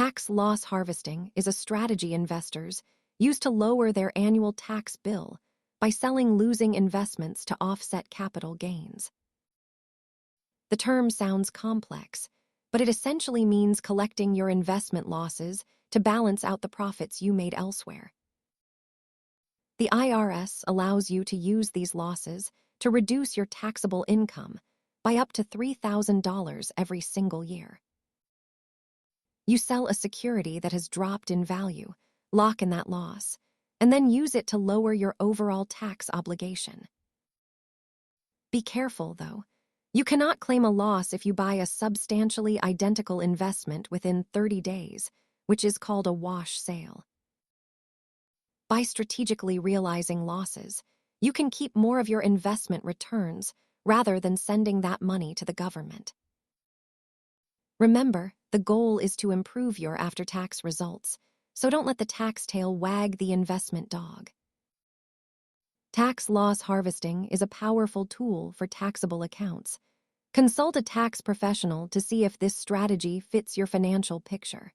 Tax loss harvesting is a strategy investors use to lower their annual tax bill by selling losing investments to offset capital gains. The term sounds complex, but it essentially means collecting your investment losses to balance out the profits you made elsewhere. The IRS allows you to use these losses to reduce your taxable income by up to $3,000 every single year. You sell a security that has dropped in value, lock in that loss, and then use it to lower your overall tax obligation. Be careful, though. You cannot claim a loss if you buy a substantially identical investment within 30 days, which is called a wash sale. By strategically realizing losses, you can keep more of your investment returns rather than sending that money to the government. Remember, the goal is to improve your after-tax results, so don't let the tax tail wag the investment dog. Tax loss harvesting is a powerful tool for taxable accounts. Consult a tax professional to see if this strategy fits your financial picture.